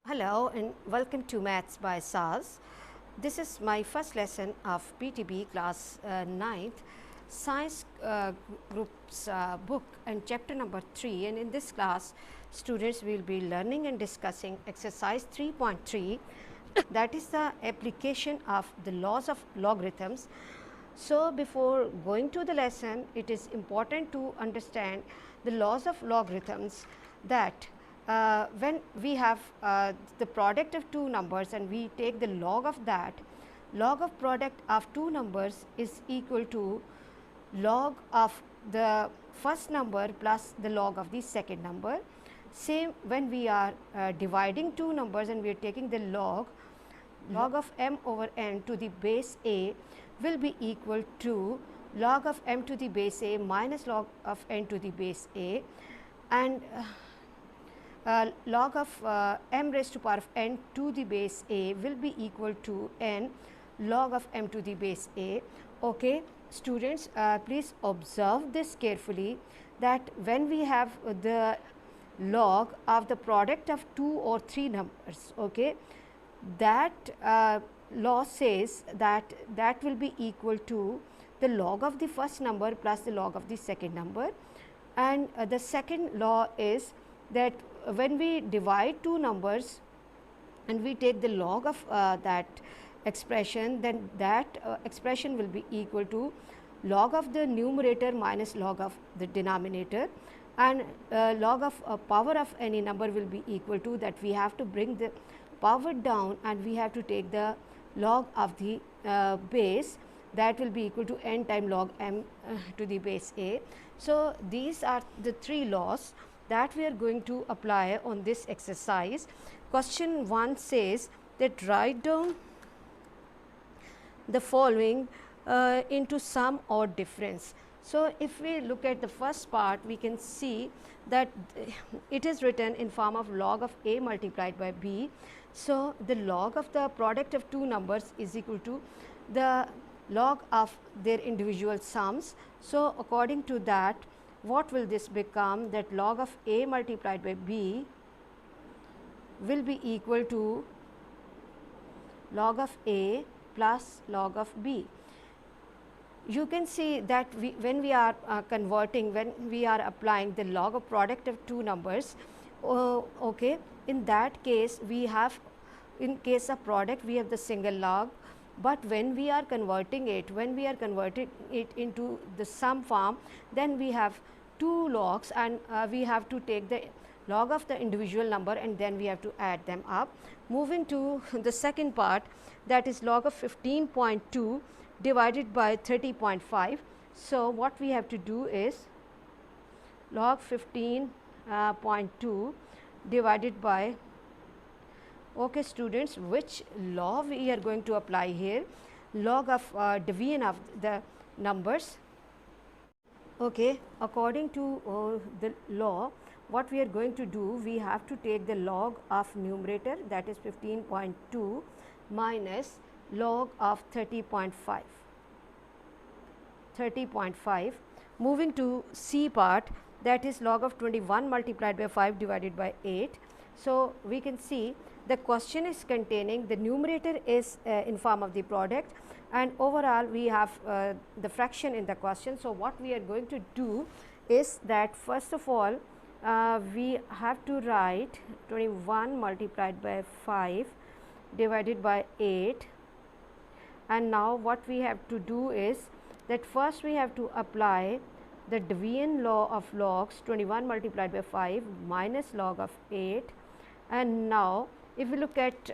Hello and welcome to Maths by SAS. This is my first lesson of PTB class 9th science group's book and chapter number 3, and in this class students will be learning and discussing exercise 3.3 that is the application of the laws of logarithms. So, before going to the lesson, it is important to understand the laws of logarithms, that when we have the product of two numbers and we take the log of that, log of product of two numbers is equal to log of the first number plus the log of the second number. Same when we are dividing two numbers and we are taking the log of m over n to the base a will be equal to log of m to the base a minus log of n to the base a, and log of m raised to power of n to the base a will be equal to n log of m to the base a. Okay, students, please observe this carefully, that when we have the log of the product of two or three numbers, okay, that law says that that will be equal to the log of the first number plus the log of the second number. And the second law is that when we divide two numbers and we take the log of that expression, then that expression will be equal to log of the numerator minus log of the denominator, and log of power of any number will be equal to that we have to bring the power down and we have to take the log of the base, that will be equal to n time log m to the base a. So, these are the three laws that we are going to apply on this exercise. Question 1 says that write down the following into sum or difference. So, if we look at the first part, we can see that it is written in form of log of a multiplied by b. So, the log of the product of two numbers is equal to the log of their individual sums. So, according to that, what will this become? That log of a multiplied by b will be equal to log of a plus log of b. You can see that when we are converting, when we are applying the log of product of two numbers, okay, in that case we have, in case of product we have the single log, but when we are converting it, into the sum form, then we have two logs, and we have to take the log of the individual number and then we have to add them up. Moving to the second part, that is log of 15.2 divided by 30.5. So, what we have to do is log 15.2 divided by, okay students, which law we are going to apply here? Log of division of the numbers. Okay, according to the law, what we are going to do, we have to take the log of numerator, that is 15.2 minus log of 30.5. Moving to C part, that is log of 21 multiplied by 5 divided by 8. So, we can see the question is containing the numerator is in form of the product, and overall we have the fraction in the question. So, what we are going to do is that first of all we have to write 21 multiplied by 5 divided by 8, and now what we have to do is that first we have to apply the division law of logs, 21 multiplied by 5 minus log of 8, and now if we look at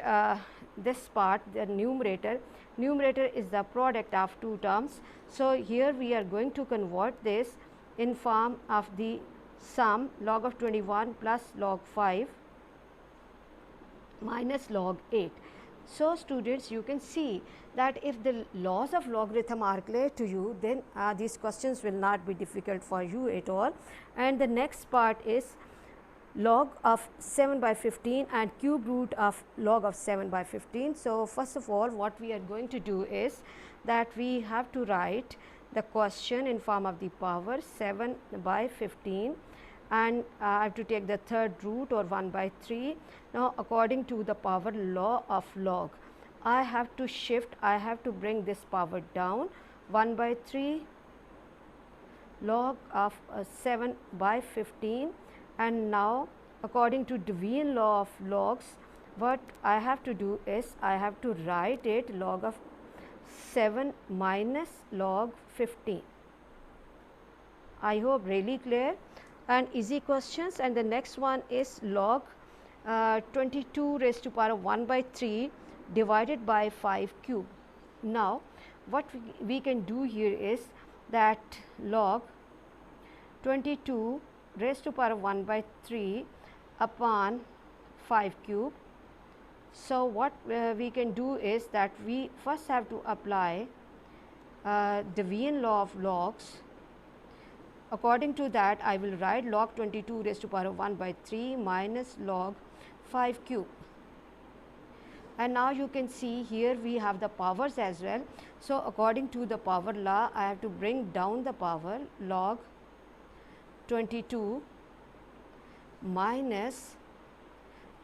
this part, the numerator is the product of two terms. So, here we are going to convert this in form of the sum, log of 21 plus log 5 minus log 8. So, students, you can see that if the laws of logarithm are clear to you, then these questions will not be difficult for you at all. And the next part is log of 7 by 15 and cube root of log of 7 by 15. So, first of all, what we are going to do is that we have to write the question in form of the power 7 by 15, and I have to take the third root or 1 by 3. Now, according to the power law of log, I have to shift, I have to bring this power down. 1 by 3 log of 7 by 15, and now according to Devian law of logs, what I have to do is I have to write it log of 7 minus log 15. I hope really clear and easy questions. And the next one is log 22 raised to power 1 by 3 divided by 5 cube. Now, what we can do here is that log 22 raised to power 1 by 3 upon 5 cube. So, what we can do is that we first have to apply Devian law of logs. According to that, I will write log 22 raised to power 1 by 3 minus log 5 cube. And now you can see here we have the powers as well. So, according to the power law, I have to bring down the power log 22 minus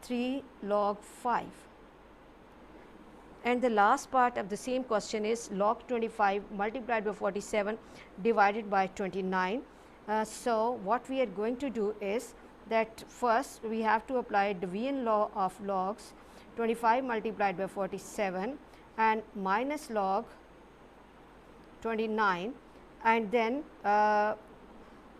3 log 5. And the last part of the same question is log 25 multiplied by 47 divided by 29. So, what we are going to do is that first we have to apply Devian law of logs 25 multiplied by 47 and minus log 29, and then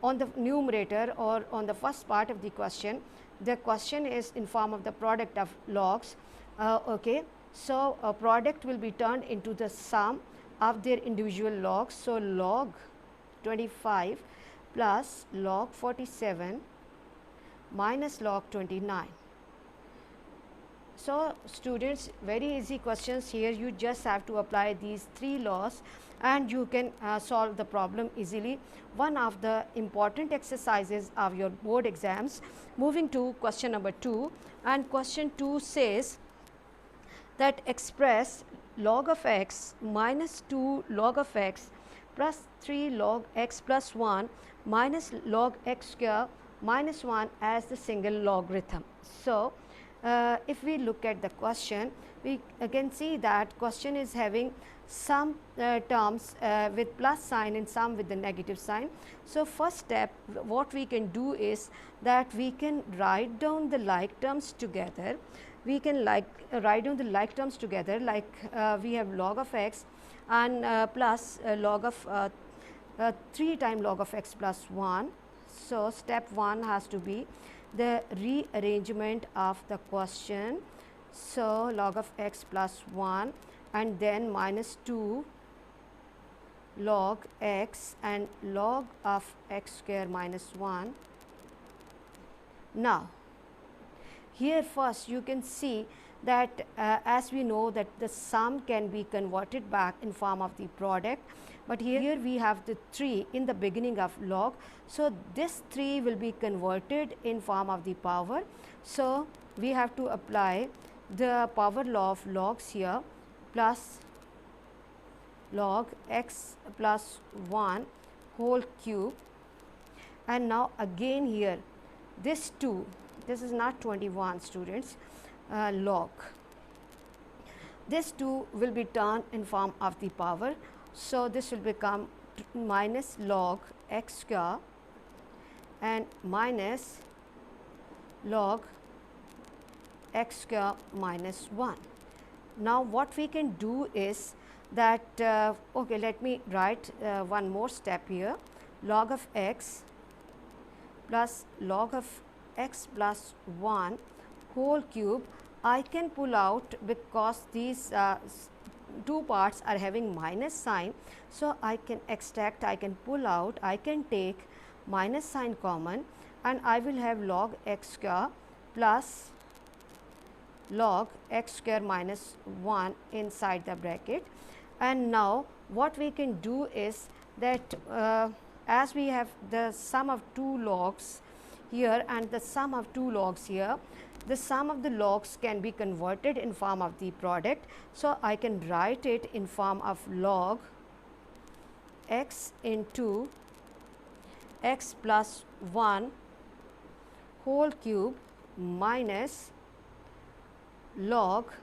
on the numerator or on the first part of the question is in form of the product of logs. Okay. So, a product will be turned into the sum of their individual logs. So, log 25 plus log 47 minus log 29. So, students, very easy questions here. You just have to apply these 3 laws and you can solve the problem easily. One of the important exercises of your board exams. Moving to question number 2, and question 2 says that express log of x minus 2 log of x plus 3 log x plus 1 minus log x square minus 1 as the single logarithm. So, if we look at the question, we can see that question is having some terms with plus sign and some with the negative sign. So, first step what we can do is that we can write down the like terms together. We can write down the like terms together, like we have log of x and plus log of 3 times log of x plus 1. So, step 1 has to be the rearrangement of the question. So, log of x plus 1 and then minus 2 log x and log of x square minus 1. Now, here first you can see that as we know that the sum can be converted back in form of the product, but here we have the 3 in the beginning of log. So, this 3 will be converted in form of the power. So, we have to apply the power law of logs here plus log x plus 1 whole cube, and now again here this 2, this is not 21 students, log, this 2 will be turned in form of the power. So, this will become minus log x square and minus log x square minus 1. Now, what we can do is that okay, let me write one more step here, log of x plus log of x plus 1 whole cube. I can pull out because these 2 parts are having minus sign. So, I can extract, I can pull out, I can take minus sign common, and I will have log x square plus log x square minus 1 inside the bracket. And now, what we can do is that as we have the sum of 2 logs here and the sum of 2 logs here, the sum of the logs can be converted in form of the product. So, I can write it in form of log x into x plus 1 whole cube minus log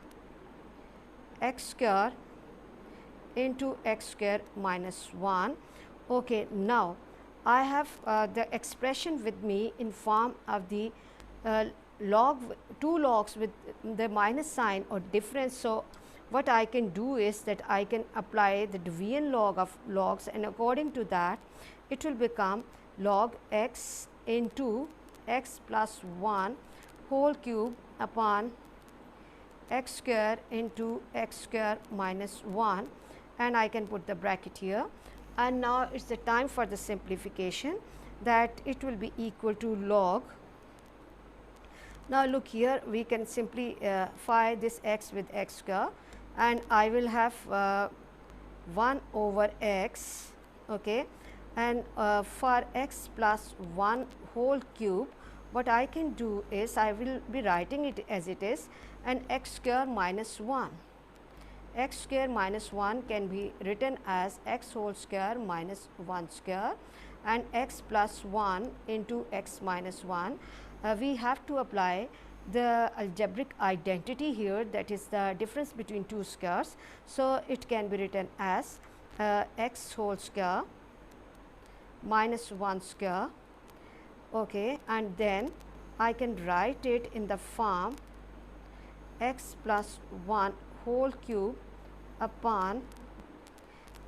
x square into x square minus 1. Okay, now I have the expression with me in form of the two logs with the minus sign or difference. So, what I can do is that I can apply the division log of logs, and according to that it will become log x into x plus 1 whole cube upon x square into x square minus 1, and I can put the bracket here. And now it is the time for the simplification, that it will be equal to log. Now look here, we can simplify this x with x square, and I will have 1 over x, okay, and for x plus 1 whole cube, what I can do is I will be writing it as it is, and x square minus 1. X square minus 1 can be written as x whole square minus 1 square, and x plus 1 into x minus 1. We have to apply the algebraic identity here, that is the difference between two squares. So, it can be written as x whole square minus 1 square, okay, and then I can write it in the form x plus 1 whole cube upon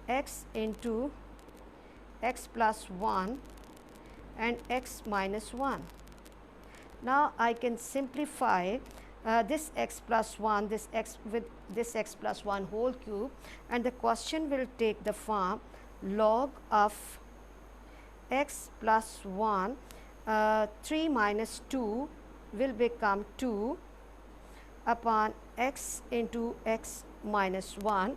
x into x plus 1 and x minus 1. Now, I can simplify this x plus 1, this x with this x plus 1 whole cube, and the question will take the form log of x plus 1, 3 minus 2 will become 2 upon x into x minus 1.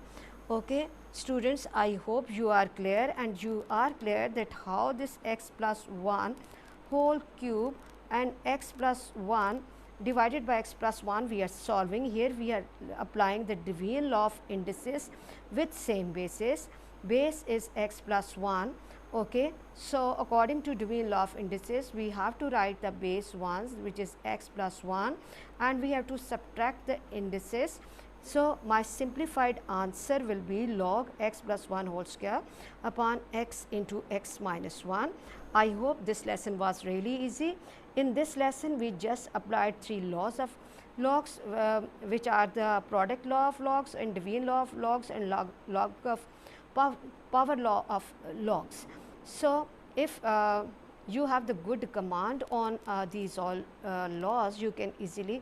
Okay, students, I hope you are clear, and you are clear that how this x plus 1 whole cube and x plus 1 divided by x plus 1 we are solving. Here we are applying the division law of indices with same basis. Base is x plus 1. Okay. So, according to division law of indices, we have to write the base ones, which is x plus 1, and we have to subtract the indices. So, my simplified answer will be log x plus 1 whole square upon x into x minus 1. I hope this lesson was really easy. In this lesson, we just applied 3 laws of logs, which are the product law of logs and division law of logs and log of power law of logs. So, if you have the good command on these all laws, you can easily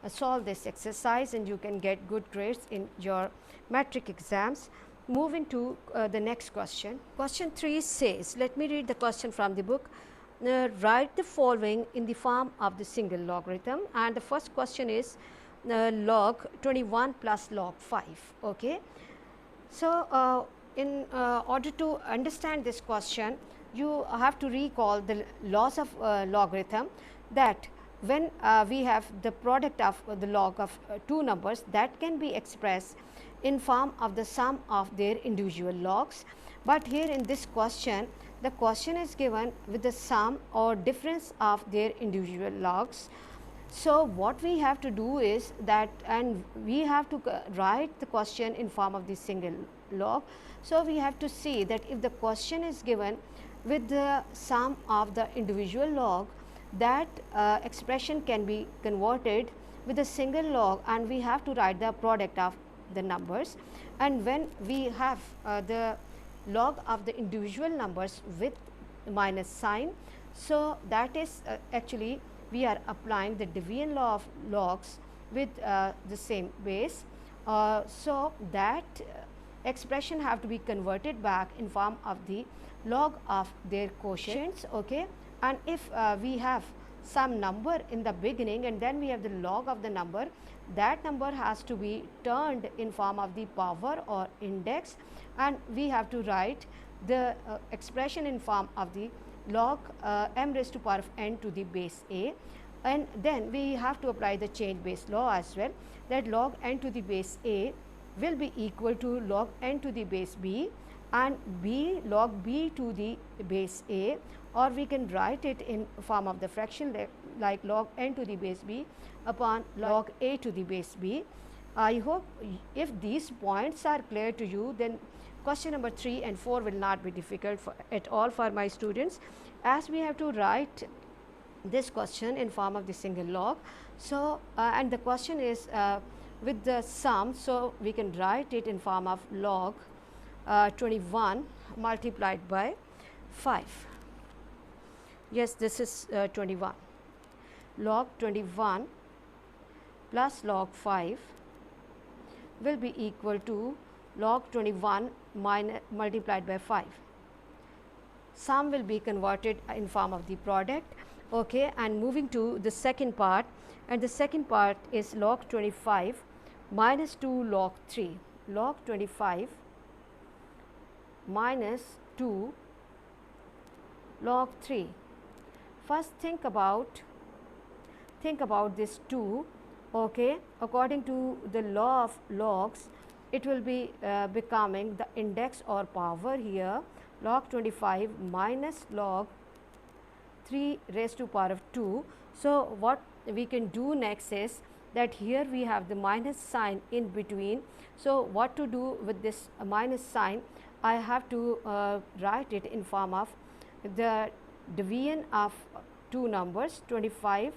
solve this exercise and you can get good grades in your metric exams. Moving to the next question. Question 3 says, let me read the question from the book. Write the following in the form of the single logarithm, and the first question is log 21 plus log 5. Okay. So, in order to understand this question, you have to recall the laws of logarithm, that when we have the product of the log of two numbers, that can be expressed in form of the sum of their individual logs. But here in this question, the question is given with the sum or difference of their individual logs. So, what we have to do is that, and we have to write the question in form of the single log. So, we have to see that if the question is given with the sum of the individual log, that expression can be converted with a single log, and we have to write the product of the numbers. And when we have the log of the individual numbers with minus sign, so that is actually we are applying the division law of logs with the same base. So, that expression have to be converted back in form of the log of their quotients. Okay. And if we have some number in the beginning and then we have the log of the number, that number has to be turned in form of the power or index, and we have to write the expression in form of the log m raised to power of n to the base a, and then we have to apply the change base law as well, that log n to the base a will be equal to log n to the base b and b log b to the base a, or we can write it in form of the fraction like log n to the base b upon log a to the base b. I hope if these points are clear to you, then question number 3 and 4 will not be difficult at all for my students, as we have to write this question in form of the single log. So, and the question is with the sum, so we can write it in form of log 21 multiplied by 5. Yes, this is 21. Log 21 plus log 5 will be equal to log 21 multiplied by 5. Sum will be converted in form of the product. Okay, and moving to the second part, and the second part is log 25 minus 2 log 3. Log 25 minus 2 log 3. First think about this 2. Okay, according to the law of logs, it will be becoming the index or power here, log 25 minus log 3 raised to power of 2. So, what we can do next is that here we have the minus sign in between. So, what to do with this minus sign? I have to write it in form of the division of two numbers, 25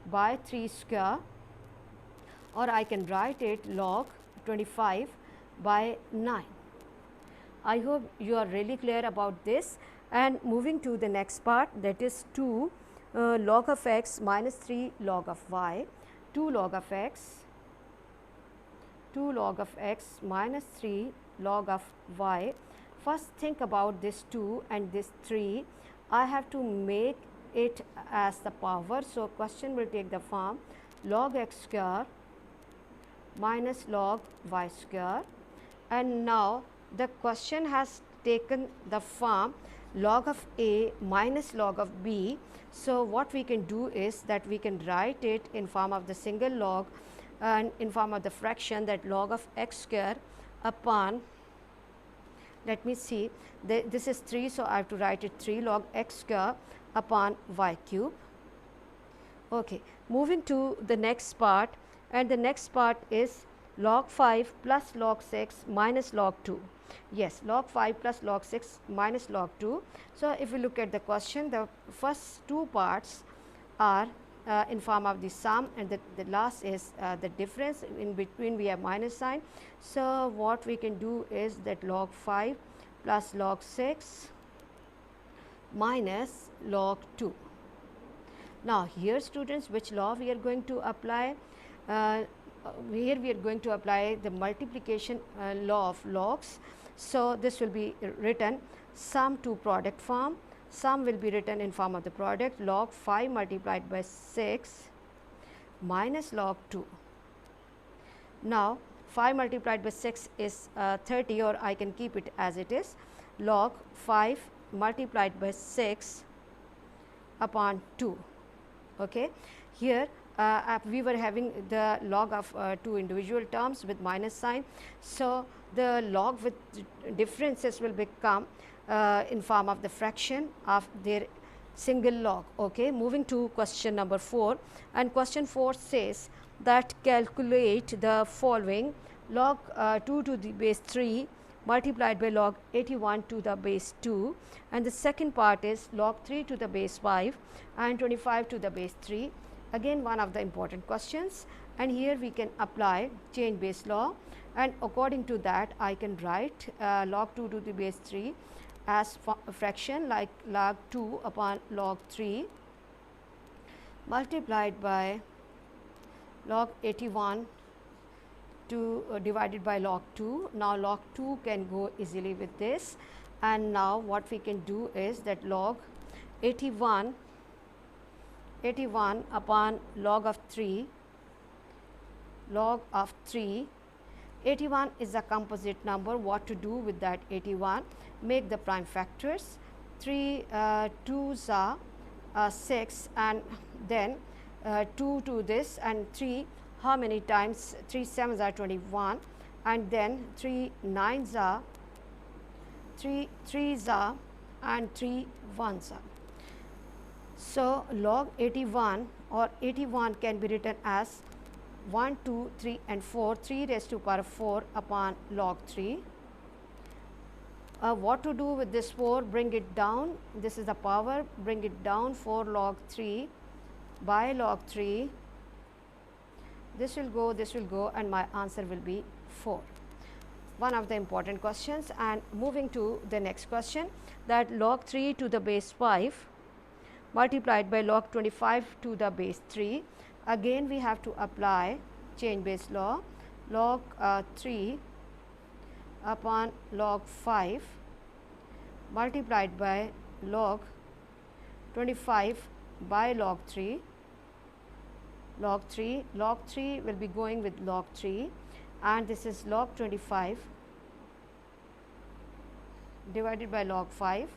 by 3 square, or I can write it log 25 by 9. I hope you are really clear about this. And moving to the next part, that is 2 log of x minus 3 log of y. 2 log of x minus 3 log of y. First think about this 2 and this 3. I have to make it as the power. So, question will take the form log x square minus log y square, and now the question has taken the form log of a minus log of b. So, what we can do is that we can write it in form of the single log and in form of the fraction, that log of x square upon, let me see, this is 3. So, I have to write it 3 log x square upon y cube. Okay. Moving to the next part, and the next part is log 5 plus log 6 minus log 2. Yes, log 5 plus log 6 minus log 2. So, if we look at the question, the first two parts are in form of the sum, and the last is the difference. In between we have minus sign. So, what we can do is that log 5 plus log 6 minus log 2. Now, here students, which law we are going to apply? Here we are going to apply the multiplication law of logs. So, this will be written sum to product form. Sum will be written in form of the product, log 5 multiplied by 6 minus log 2. Now, 5 multiplied by 6 is 30, or I can keep it as it is, log 5 multiplied by 6 upon 2. Okay. Here we were having the log of two individual terms with minus sign. So, the log with differences will become in form of the fraction of their single log. Okay. Moving to question number 4, and question 4 says that calculate the following: log 2 to the base 3 multiplied by log 81 to the base 2, and the second part is log 3 to the base 5 and 25 to the base 3. Again, one of the important questions, and here we can apply change base law, and according to that I can write log 2 to the base 3 as a fraction like log 2 upon log 3 multiplied by log 81 to divided by log 2. Now, log 2 can go easily with this, and now what we can do is that log 81 upon log of 3, log of 3. 81 is a composite number. What to do with that 81? Make the prime factors. 3 2s are 6, and then 2 to this, and 3 how many times? 3 7s are 21, and then 3 9s are 3 3s are, and 3 1s are. So log 81 or 81 can be written as 1, 2, 3 and 4, 3 raised to power 4 upon log 3. What to do with this 4? Bring it down. This is the power. Bring it down 4 log 3 by log 3. This will go, and my answer will be 4. One of the important questions. And moving to the next question, that log 3 to the base 5 multiplied by log 25 to the base 3. Again we have to apply chain base law. Log 3 upon log 5 multiplied by log 25 by log 3. Log 3 will be going with log 3, and this is log 25 divided by log 5.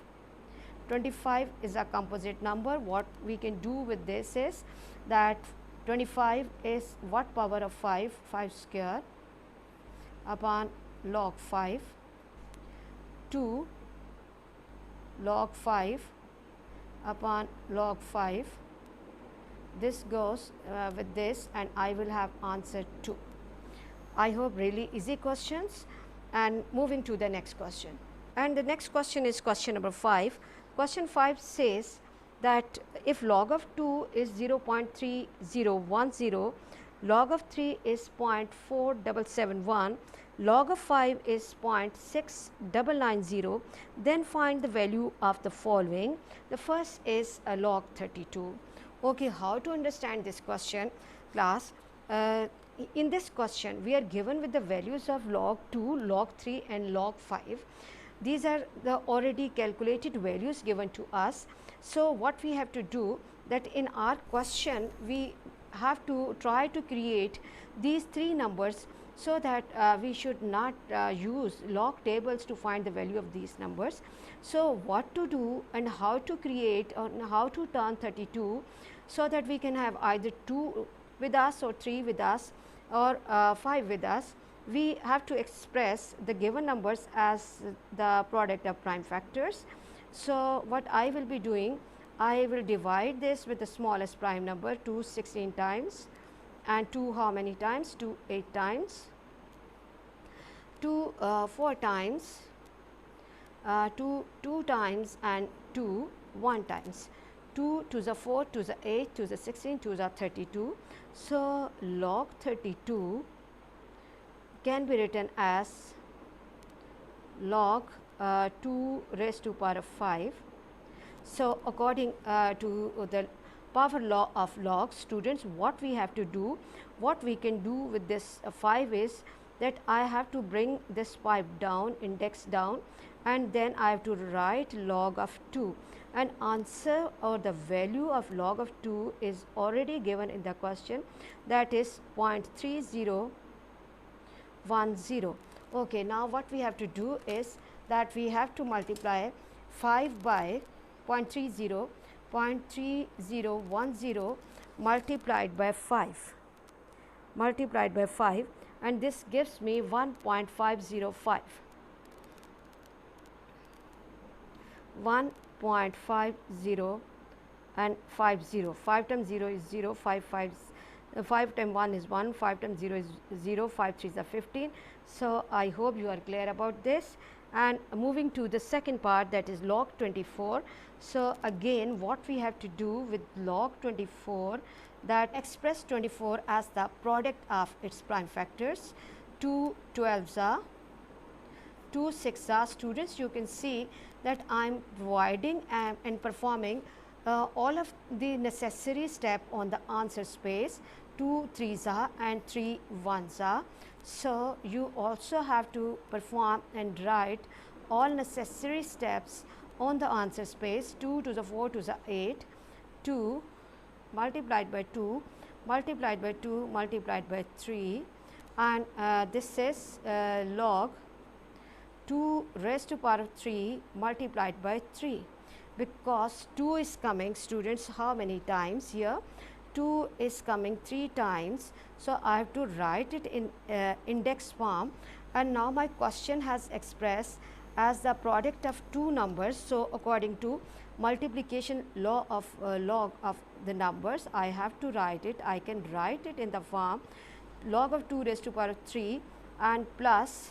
25 is a composite number. What we can do with this is that 25 is what power of 5? 5 square upon log 5 to log 5 upon log 5. This goes with this, and I will have answer 2. I hope really easy questions. And moving to the next question, and the next question is question number 5. Question 5 says that if log of 2 is 0.3010, log of 3 is 0.4771, log of 5 is 0.6990, then find the value of the following. The first is log 32. Okay, how to understand this question, class? In this question we are given with the values of log 2, log 3 and log 5. These are the already calculated values given to us. So what we have to do, that in our question we have to try to create these 3 numbers, so that we should not use log tables to find the value of these numbers. So what to do and how to create or how to turn 32, so that we can have either 2 with us or 3 with us or 5 with us. We have to express the given numbers as the product of prime factors. So what I will be doing, I will divide this with the smallest prime number 2 16 times, and 2 how many times? 2 8 times, 2 4 times, 2 2 times, and 2 1 times. 2 to the 4 to the 8 to the 16 to the 32. So log 32 can be written as log 2 raised to power of 5. So according to the power law of logs, students, what we have to do, what we can do with this 5 is that I have to bring this 5 down, index down, and then I have to write log of 2, and answer or the value of log of 2 is already given in the question, that is 0.3010. Okay, now what we have to do is that we have to multiply 5 by 0.30, 0.3010 multiplied by 5, and this gives me 1.505. 1.50 and 50. 5 times 0 is 0, 5 times 1 is 1, 5 times 0 is 0, 5 3 is 15. So I hope you are clear about this. And moving to the second part, that is log 24. So again, what we have to do with log 24, that express 24 as the product of its prime factors. 2 12s are, 2 6 are. Students, you can see that I am providing and performing all of the necessary step on the answer space. 2 3s are and 3 1s are. So you also have to perform and write all necessary steps on the answer space. 2 to the 4 to the 8, 2 multiplied by 2 multiplied by 2 multiplied by 3, and this is log 2 raised to power of 3 multiplied by 3, because 2 is coming, students, how many times here? 2 is coming 3 times. So I have to write it in index form, and now my question has expressed as the product of two numbers. So, according to multiplication law of log of the numbers, I have to write it. I can write it in the form log of 2 raised to power 3 and plus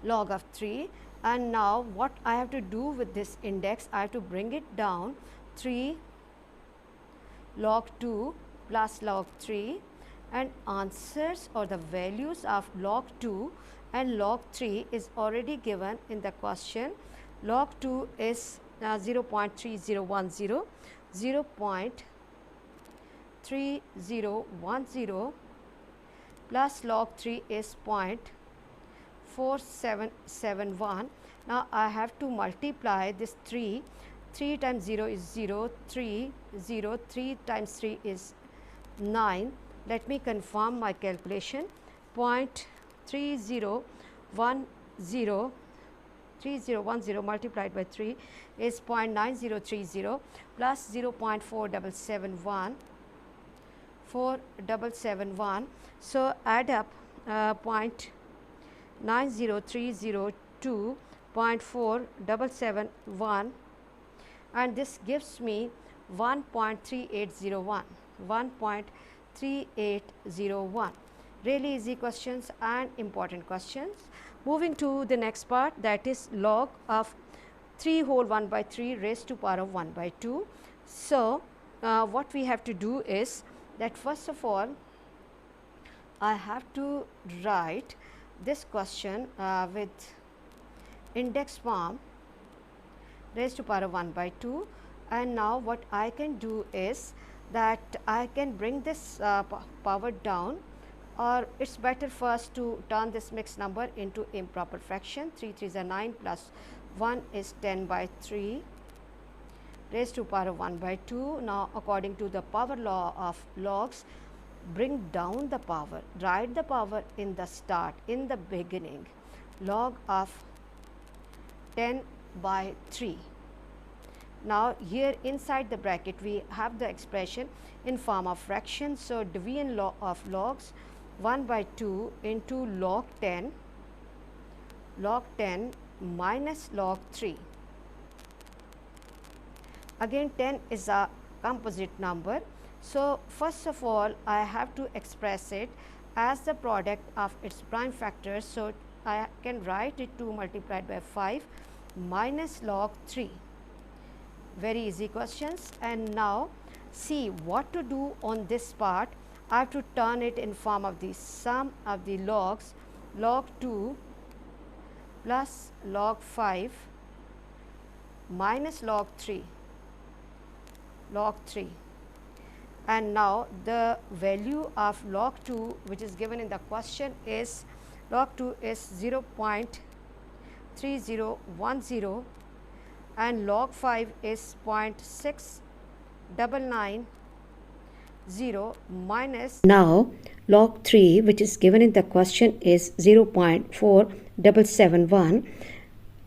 log of 3. And now what I have to do with this index, I have to bring it down 3 log 2 plus log 3, and answers or the values of log 2 and log 3 is already given in the question. Log 2 is 0.3010, 0.3010 plus log 3 is 0.4771. Now, I have to multiply this 3 times 0 is 0, 3 times 3 is 9. Let me confirm my calculation. 3010 multiplied by 3 is 0.9030 plus 0.4771. So, add up 0.9030 to 0.4771, and this gives me 1.3801. Really easy questions and important questions. Moving to the next part, that is log of 3 whole 1 by 3 raised to power of 1 by 2. So, what we have to do is that first of all, I have to write this question with index form raised to power of 1 by 2, and now what I can do is that I can bring this power down, or it's better first to turn this mixed number into improper fraction. 3 3s are 9 plus 1 is 10 by 3 raised to power of 1 by 2. Now, according to the power law of logs, bring down the power, write the power in the start, in the beginning, log of 10 by 3. Now, here inside the bracket we have the expression in form of fraction. So, division law of logs 1 by 2 into log 10 minus log 3. Again, 10 is a composite number. So, first of all, I have to express it as the product of its prime factors. So, I can write it 2 multiplied by 5 minus log 3. Very easy questions. And now, see what to do on this part. I have to turn it in form of the sum of the logs, log 2 plus log 5 minus log 3. And now, the value of log 2 which is given in the question is log 2 is 0.3010 and log 5 is 0.6990 minus. Now, log 3 which is given in the question is 0.4771.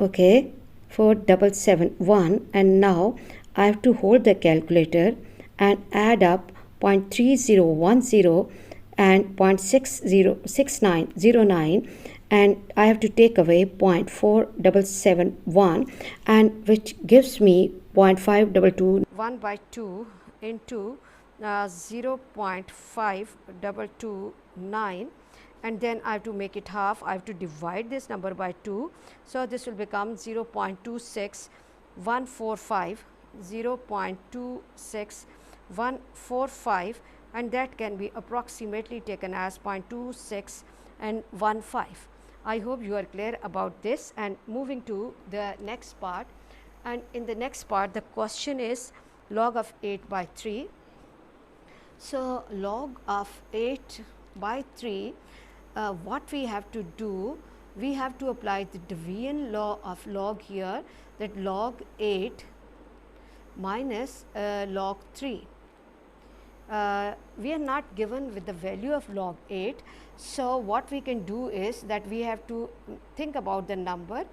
Okay, 4771, and now I have to hold the calculator and add up 0.3010 and 0.6909, and I have to take away 0.4771, and which gives me 0.522 1 by 2 into 0.5229, and then I have to make it half. I have to divide this number by 2. So, this will become 0.26145, and that can be approximately taken as 0.26 and 15. I hope you are clear about this. And moving to the next part, and in the next part the question is log of 8 by 3. So, log of 8 by 3, what we have to do, we have to apply the division law of log here, that log 8 minus log 3. We are not given with the value of log 8. So, what we can do is that we have to think about the number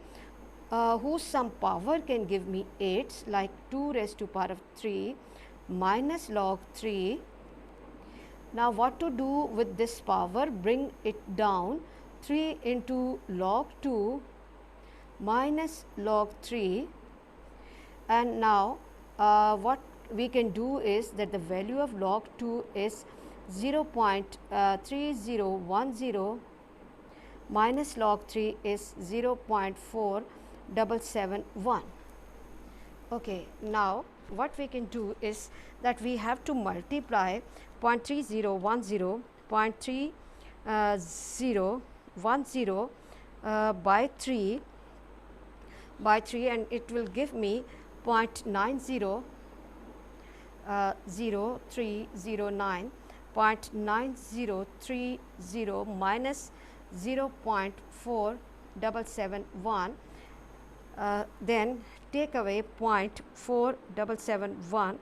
whose some power can give me 8, like 2 raised to power of 3 minus log 3. Now, what to do with this power? Bring it down. 3 into log 2 minus log 3, and now what we can do is that the value of log 2 is 0.3010 minus log 3 is 0.4771. Okay, now what we can do is that we have to multiply 0.3010 0.3010 by 3 and it will give me 0.900309 0.9030 minus 0.4771, then take away 0.4771.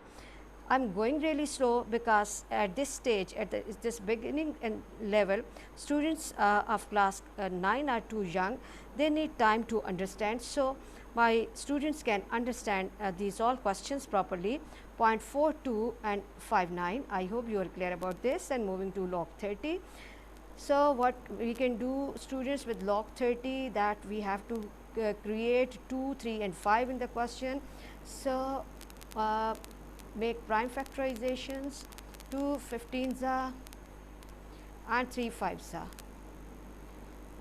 I am going really slow because at this stage, at this beginning and level, students of class 9 are too young. They need time to understand. So, my students can understand these all questions properly. 0.42 and 59. I hope you are clear about this, and moving to log 30. So, what we can do, students, with log 30, that we have to create 2, 3 and 5 in the question. So, make prime factorizations, 2 15s and 3 5s.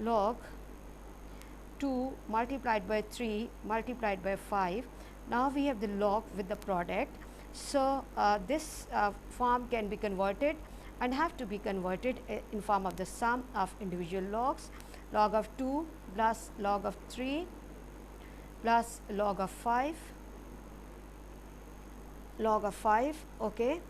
Log 2 multiplied by 3 multiplied by 5. Now, we have the log with the product. So, this form can be converted and have to be converted in form of the sum of individual logs, log of 2 plus log of 3 plus log of 5, okay,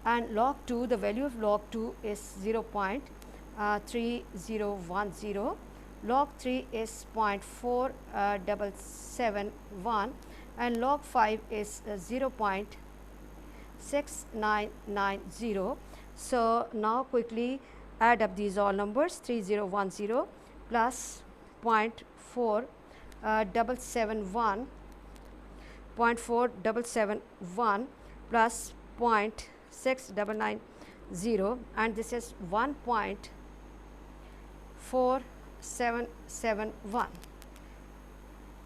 and log 2, the value of log 2 is 0.3010, log 3 is 0.4771 and log 5 is 0.6990. So, now quickly add up these all numbers, 3010 plus 0.4771 plus 0.6990, and this is 1.4771.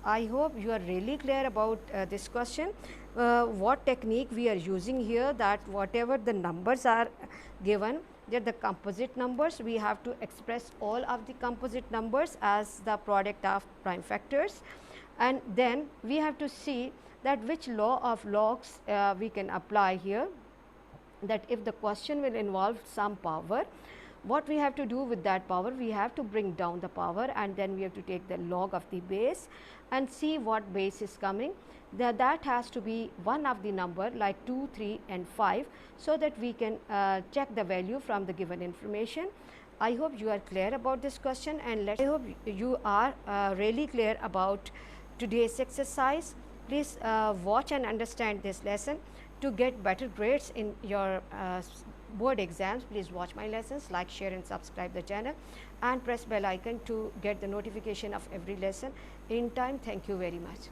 I hope you are really clear about this question. What technique we are using here, that whatever the numbers are given, they are the composite numbers. We have to express all of the composite numbers as the product of prime factors, and then we have to see that which law of logs we can apply here, that if the question will involve some power, what we have to do with that power, we have to bring down the power and then we have to take the log of the base and see what base is coming. That has to be one of the number like 2, 3 and 5, so that we can check the value from the given information. I hope you are clear about this question, and I hope you are really clear about today's exercise. Please watch and understand this lesson to get better grades in your board exams. Please watch my lessons, like, share and subscribe the channel and press bell icon to get the notification of every lesson in time. Thank you very much.